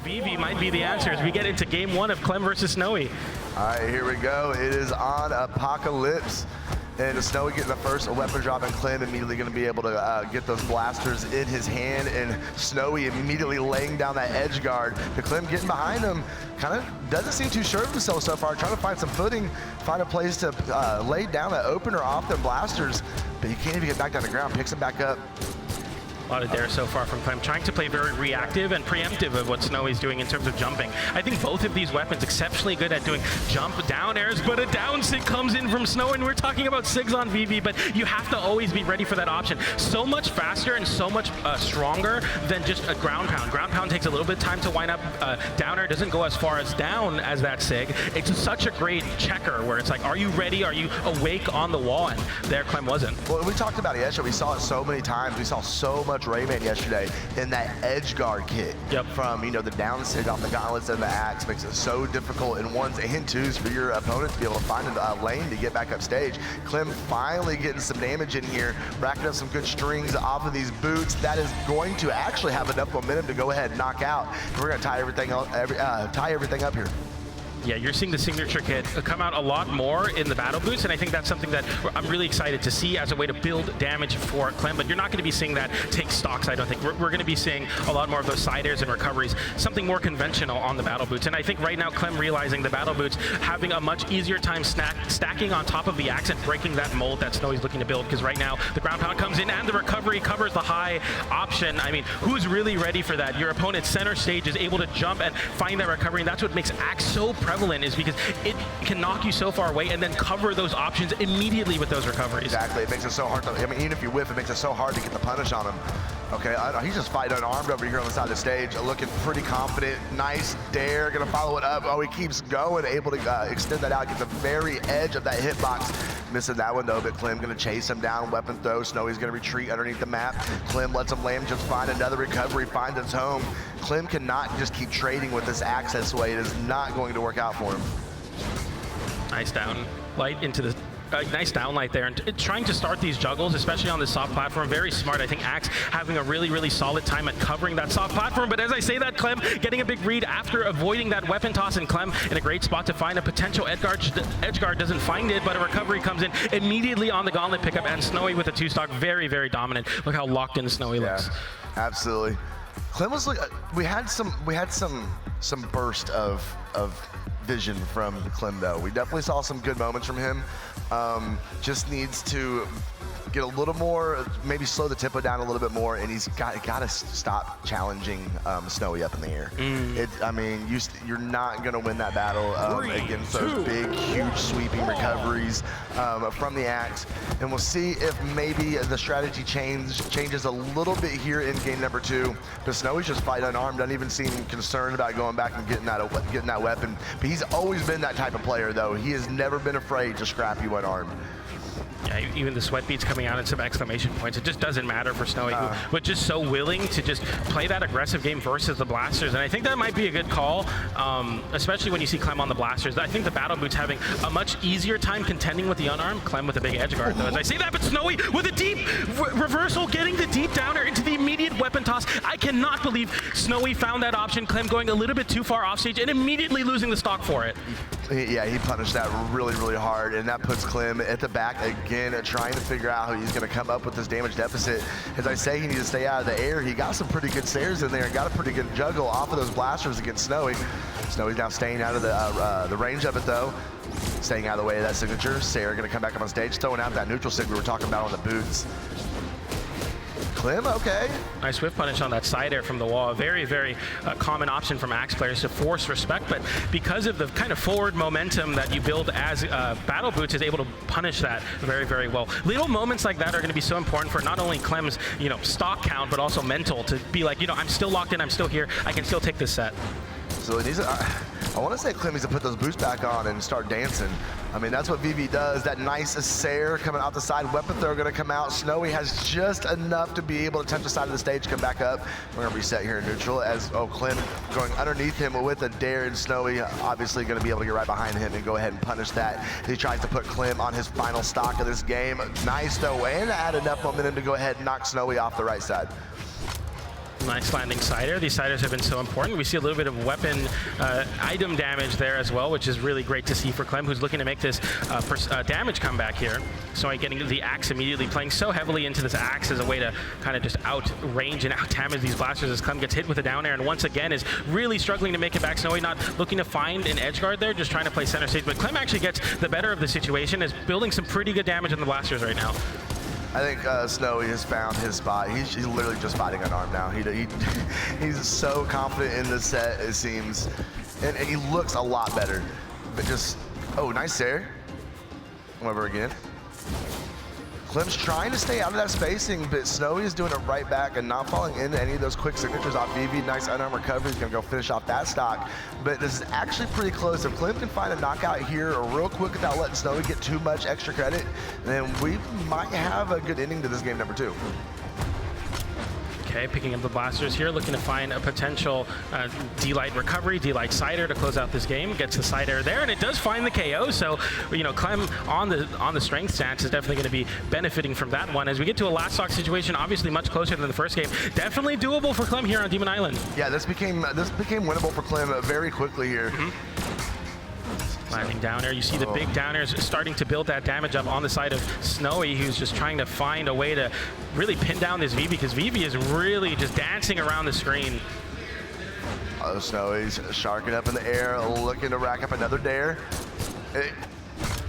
Vivi might be the answer as we get into game one of Clem versus Snowy. All right, here we go. It is on Apocalypse. And Snowy getting the first weapon drop, and Clem immediately going to be able to get those blasters in his hand, and Snowy immediately laying down that edge guard. The Clem getting behind him, kind of doesn't seem too sure of himself so far, trying to find some footing, find a place to lay down that opener off the blasters, but he can't even get back down the ground, picks him back up. A lot of dare so far from Clem, trying to play very reactive and preemptive of what Snowy's doing in terms of jumping. I think both of these weapons exceptionally good at doing jump down airs, but a down sig comes in from Snowy, and we're talking about sigs on Vivi, but you have to always be ready for that option. So much faster and so much stronger than just a ground pound. Ground pound takes a little bit of time to wind up. Down air doesn't go as far as down as that sig. It's such a great checker where it's like, are you ready? Are you awake on the wall? And there Clem wasn't. Well, we talked about it yesterday. We saw it so many times. We saw so much Rayman yesterday in that edge guard kit. Yep. From, you know, the down sig off the gauntlets and the axe makes it so difficult in ones and twos for your opponent to be able to find a lane to get back up stage. Clem finally getting some damage in here, racking up some good strings off of these boots. That is going to actually have enough momentum to go ahead and knock out. We're going to tie everything up here. Yeah, you're seeing the signature kit come out a lot more in the battle boots, and I think that's something that I'm really excited to see as a way to build damage for Clem, but you're not going to be seeing that take stocks, I don't think. We're going to be seeing a lot more of those side airs and recoveries, something more conventional on the battle boots, and I think right now Clem realizing the battle boots having a much easier time stacking on top of the axe and breaking that mold that Snowy's looking to build, because right now the ground pound comes in and the recovery covers the high option. I mean, who's really ready for that? Your opponent center stage is able to jump and find that recovery, and that's what makes axe so prevalent, is because it can knock you so far away and then cover those options immediately with those recoveries. Exactly, it makes it so hard to, I mean, even if you whiff, it makes it so hard to get the punish on him. Okay, he's just fighting unarmed over here on the side of the stage, looking pretty confident. Nice dare, gonna follow it up. Oh, he keeps going, able to extend that out, get the very edge of that hitbox. Missing that one though, but Clem gonna chase him down, weapon throw. Snowy's gonna retreat underneath the map. Clem lets him land, just find another recovery, finds its home. Clem cannot just keep trading with this access way. It is not going to work out for him. Nice down light into the nice downlight there, and trying to start these juggles, especially on this soft platform. Very smart. I think Axe having a really, really solid time at covering that soft platform. But as I say that, Clem getting a big read after avoiding that weapon toss, and Clem in a great spot to find a potential edge guard. Doesn't find it, but a recovery comes in immediately on the gauntlet pickup, and Snowy with a two-stock, very, very dominant. Look how locked in Snowy looks. Absolutely. Clem was like, we had some burst of vision from Clem though. We definitely saw some good moments from him. Just needs to get a little more, maybe slow the tempo down a little bit more, and he's got to stop challenging Snowy up in the air. I mean, you're not going to win that battle against those big, huge sweeping recoveries from the axe. And we'll see if maybe the strategy changes a little bit here in game number 2. But Snowy's just fighting unarmed, doesn't even seem concerned about going back and getting that weapon. But he's always been that type of player, though. He has never been afraid to scrap you unarmed. Yeah, even the sweat beats coming out and some exclamation points. It just doesn't matter for Snowy, but just so willing to just play that aggressive game versus the blasters. And I think that might be a good call, especially when you see Clem on the blasters. I think the battle boots having a much easier time contending with the unarmed. Clem with a big edge guard, though, as I say that, but Snowy with a deep reversal, getting the deep downer into the immediate weapon toss. I cannot believe Snowy found that option. Clem going a little bit too far off stage and immediately losing the stock for it. Yeah, he punished that really, really hard, and that puts Clem at the back again, trying to figure out how he's going to come up with this damage deficit. As I say, he needs to stay out of the air. He got some pretty good stairs in there and got a pretty good juggle off of those blasters against Snowy. Snowy's now staying out of the range of it, though. Staying out of the way of that signature. Sarah going to come back up on stage, throwing out that neutral sig we were talking about on the boots. Clem, okay. Nice whiff punish on that side air from the wall. A very, very common option from Axe players to force respect, but because of the kind of forward momentum that you build as Battle Boots is able to punish that very, very well. Little moments like that are going to be so important for not only Clem's, stock count, but also mental to be like, I'm still locked in, I'm still here, I can still take this set. So it needs I want to say Clem needs to put those boots back on and start dancing. I mean, that's what Vivi does. That nice Sair coming out the side. Weapon throw going to come out. Snowy has just enough to be able to touch the side of the stage, come back up. We're going to reset here in neutral as, Clem going underneath him with a dare, and Snowy obviously going to be able to get right behind him and go ahead and punish that. He tries to put Clem on his final stock of this game. Nice though, and add enough momentum to go ahead and knock Snowy off the right side. Nice landing cider. These ciders have been so important. We see a little bit of weapon item damage there as well, which is really great to see for Clem, who's looking to make this damage comeback here. So getting the axe immediately, playing so heavily into this axe as a way to kind of just outrange and out-damage these blasters as Clem gets hit with a down air and once again is really struggling to make it back. Snowy not looking to find an edge guard there, just trying to play center stage. But Clem actually gets the better of the situation, is building some pretty good damage on the blasters right now. I think Snowy has found his spot. He's literally just fighting unarmed now. He's so confident in the set, it seems. And he looks a lot better. But just, oh, nice there. Come over again. Clem's trying to stay out of that spacing, but Snowy is doing it right back and not falling into any of those quick signatures off Vivi. Nice unarmed recovery. He's going to go finish off that stock. But this is actually pretty close. If Clem can find a knockout here real quick without letting Snowy get too much extra credit, then we might have a good ending to this game number 2. Okay, picking up the blasters here, looking to find a potential D-Light recovery, D-Light cider to close out this game. Gets the cider there, and it does find the KO. So, you know, Clem on the strength stance is definitely going to be benefiting from that one. As we get to a last stock situation, obviously much closer than the first game. Definitely doable for Clem here on Demon Island. Yeah, this became winnable for Clem very quickly here. Landing down air. You see the big down airs starting to build that damage up on the side of Snowy, who's just trying to find a way to really pin down this Vivi, because Vivi is really just dancing around the screen. Oh, Snowy's sharking up in the air, looking to rack up another dare.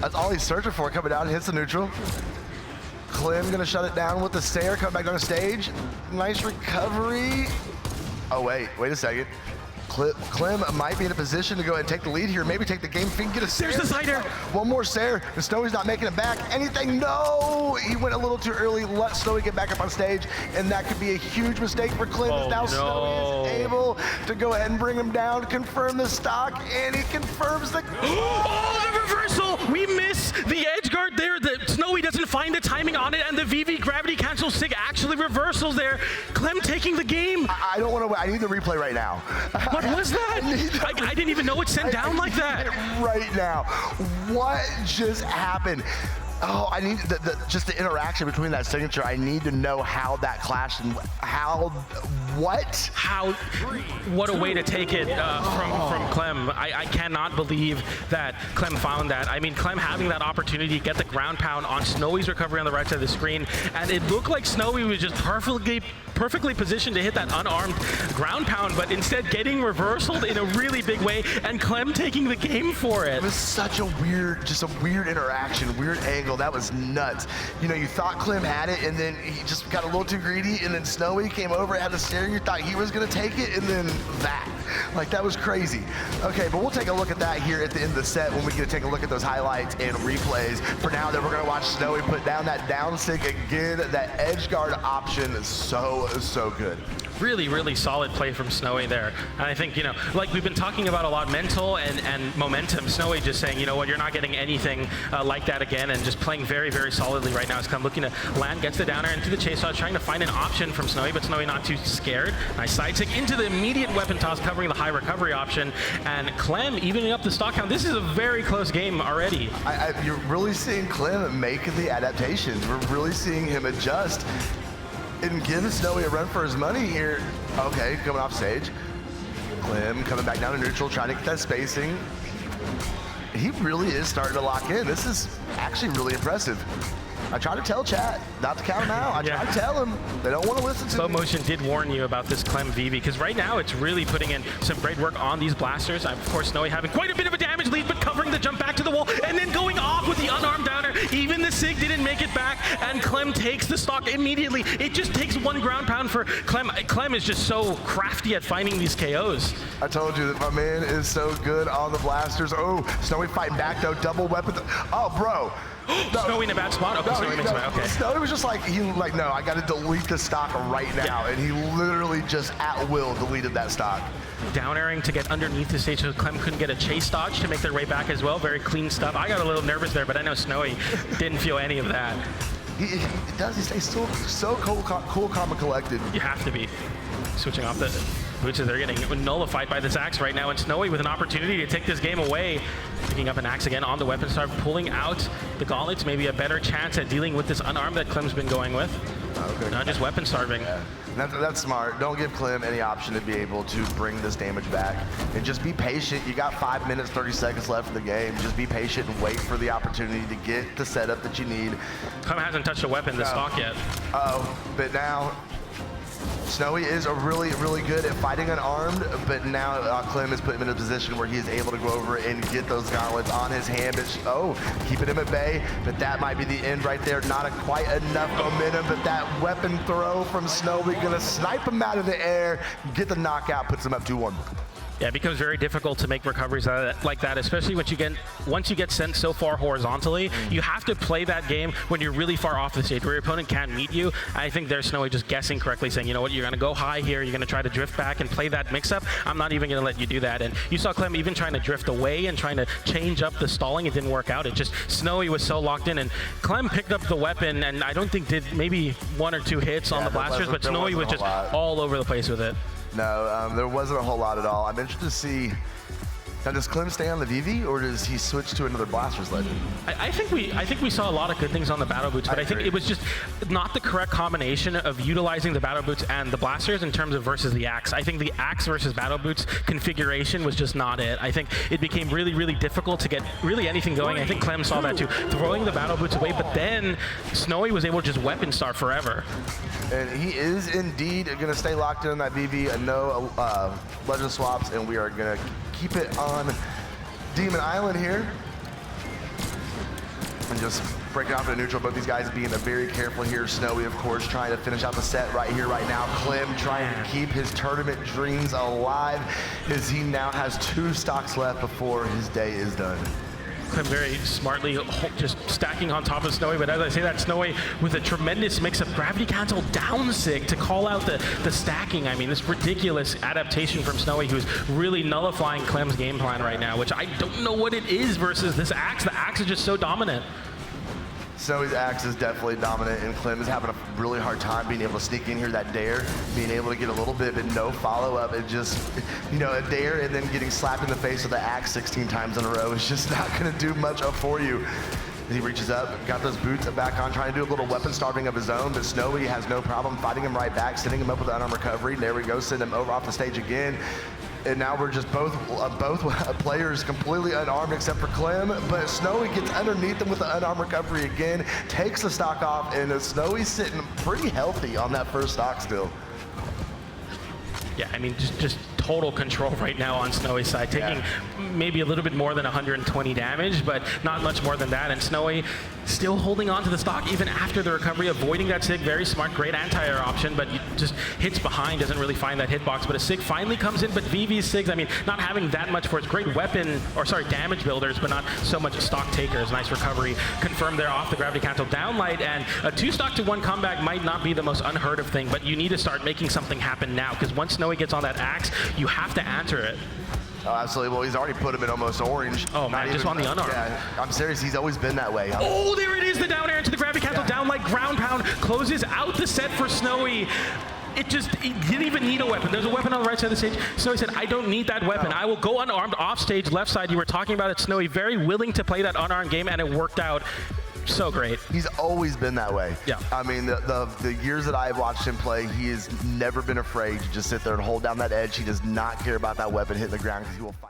That's all he's searching for, coming down, hits the neutral. Clem gonna shut it down with the stare, come back on the stage. Nice recovery. Oh, wait a second. Clem might be in a position to go ahead and take the lead here, maybe take the game, get a Sair. There's the cider. One more Sair, and Snowy's not making it back. Anything? No! He went a little too early, let Snowy get back up on stage, and that could be a huge mistake for Clem. Oh, now no. Snowy is able to go ahead and bring him down, confirm the stock, and he confirms the... Oh, the reversal! We miss the edge guard there. The Snowy doesn't find the timing on it, and the Vivi gravity cancel sig actually reversals there. Clem taking the game. I don't want to wait. I need the replay right now. What was that? I didn't even know it sent down like that. Right now. What just happened? Oh, I need just the interaction between that signature. I need to know how that clashed and what a way to take it from Clem. I cannot believe that Clem found that. I mean, Clem having that opportunity to get the ground pound on Snowy's recovery on the right side of the screen, and it looked like Snowy was just perfectly positioned to hit that unarmed ground pound, but instead getting reversaled in a really big way, and Clem taking the game for it. It was such a weird interaction, weird angle. That was nuts. You know, you thought Clem had it, and then he just got a little too greedy, and then Snowy came over, had the stare, you thought he was gonna take it, and then that. Like, that was crazy. Okay, but we'll take a look at that here at the end of the set when we get to take a look at those highlights and replays. For now, then we're gonna watch Snowy put down that down sig again. That edge guard option is so good. Really, really solid play from Snowy there. And I think, you know, like we've been talking about a lot, mental and momentum. Snowy just saying, you know what, you're not getting anything like that again, and just playing very, very solidly right now. He's come looking to land, gets the downer into the chase dodge, trying to find an option from Snowy, but Snowy not too scared. Nice side tick into the immediate weapon toss, covering the high recovery option, and Clem evening up the stock count. This is a very close game already. You're really seeing Clem make the adaptations. We're really seeing him adjust and give Snowy a run for his money here. Okay, coming off stage. Clem coming back down to neutral, trying to get that spacing. He really is starting to lock in. This is actually really impressive. I try to tell chat not to count him out. I try to tell them. They don't want to listen to Slow me. Motion did warn you about this Clem Vivi, because right now it's really putting in some great work on these blasters. Of course, Snowy having quite a bit of a damage lead, but covering the jump back to the wall, and then going off with the unarmed downer. Even the sig didn't make it back, and Clem takes the stock immediately. It just takes one ground pound for Clem. Clem is just so crafty at finding these KOs. I told you that my man is so good on the blasters. Oh, Snowy fighting back though, double weapon. Oh, bro. No. Snowy in a bad spot? Okay, Snowy makes it back. Okay. Snowy was just like, no, I got to delete the stock right now. And he literally just at will deleted that stock. Down airing to get underneath the stage so Clem couldn't get a chase dodge to make their way back as well. Very clean stuff. I got a little nervous there, but I know Snowy didn't feel any of that. He does. He stays so cool, calm, and collected. You have to be. Switching off the boots as they're getting nullified by this axe right now, and Snowy with an opportunity to take this game away. Picking up an axe again on the weapon, start pulling out the gauntlets, maybe a better chance at dealing with this unarmed that Clem's been going with. Okay. Not just weapon starving. Yeah. That's smart. Don't give Clem any option to be able to bring this damage back. And just be patient. You got 5 minutes, 30 seconds left in the game. Just be patient and wait for the opportunity to get the setup that you need. Clem hasn't touched a weapon this stock yet. But now Snowy is really good at fighting unarmed, but now Clem has put him in a position where he is able to go over and get those gauntlets on his hand. Keeping him at bay, but that might be the end right there. Not quite enough momentum, but that weapon throw from Snowy gonna snipe him out of the air, get the knockout, puts him up 2-1. Yeah, it becomes very difficult to make recoveries like that, especially once you get sent so far horizontally. You have to play that game when you're really far off the stage, where your opponent can't meet you. I think there's Snowy just guessing correctly, saying, you know what, you're going to go high here, you're going to try to drift back and play that mix-up. I'm not even going to let you do that. And you saw Clem even trying to drift away and trying to change up the stalling. It didn't work out. It just, Snowy was so locked in, and Clem picked up the weapon, and I don't think did maybe 1 or 2 hits on the blasters, but Snowy was just all over the place with it. No, there wasn't a whole lot at all. I'm interested to see, now does Clem stay on the VV or does he switch to another Blasters Legend? I think we saw a lot of good things on the Battle Boots, but I think it was just not the correct combination of utilizing the Battle Boots and the Blasters in terms of versus the Axe. I think the Axe versus Battle Boots configuration was just not it. I think it became really difficult to get really anything going. I think Clem saw that too, throwing the Battle Boots away, but then Snowy was able to just weapon star forever. And he is indeed going to stay locked in on that VV, no legend swaps, and we are going to keep it on Demon Island here. And just breaking off into neutral, both these guys being very careful here. Snowy, of course, trying to finish out the set right here, right now. Clem trying to keep his tournament dreams alive as he now has 2 stocks left before his day is done. Clem very smartly just stacking on top of Snowy, but as I say that, Snowy with a tremendous mix of gravity cancel down sig to call out the stacking. I mean, this ridiculous adaptation from Snowy, who's really nullifying Clem's game plan right now, which I don't know what it is versus this Axe. The Axe is just so dominant. Snowy's Axe is definitely dominant, and Clem is having a really hard time being able to sneak in here. That dare, being able to get a little bit, but no follow-up. It just, you know, a dare and then getting slapped in the face with the Axe 16 times in a row is just not going to do much for you. He reaches up, got those boots back on, trying to do a little weapon starving of his own, but Snowy has no problem fighting him right back, setting him up with an unarmed recovery. There we go, send him over off the stage again. And now we're just both players completely unarmed except for Clem, but Snowy gets underneath him with the unarmed recovery again, takes the stock off, and Snowy's sitting pretty healthy on that first stock still. Yeah, I mean, just total control right now on Snowy's side, taking maybe a little bit more than 120 damage, but not much more than that. And Snowy still holding on to the stock even after the recovery, avoiding that sig. Very smart, great anti-air option, but just hits behind, doesn't really find that hitbox. But a sig finally comes in, but VV's sigs, I mean, not having that much for its great weapon, or sorry, damage builders, but not so much stock takers. Nice recovery, confirmed there off the gravity cancel downlight, and a 2 stock to 1 comeback might not be the most unheard of thing, but you need to start making something happen now, because once Snowy gets on that Axe, you have to answer it. Oh, absolutely. Well, he's already put him in almost orange. Oh, man, just on the unarmed. Yeah, I'm serious. He's always been that way. Oh, there it is, the down air into the gravity cancel, down like ground pound, closes out the set for Snowy. It didn't even need a weapon. There's a weapon on the right side of the stage. Snowy said, I don't need that weapon. I will go unarmed off stage, left side. You were talking about it, Snowy, very willing to play that unarmed game, and it worked out. So great. He's always been that way. Yeah. I mean, the years that I've watched him play, he has never been afraid to just sit there and hold down that edge. He does not care about that weapon hitting the ground because he will fight.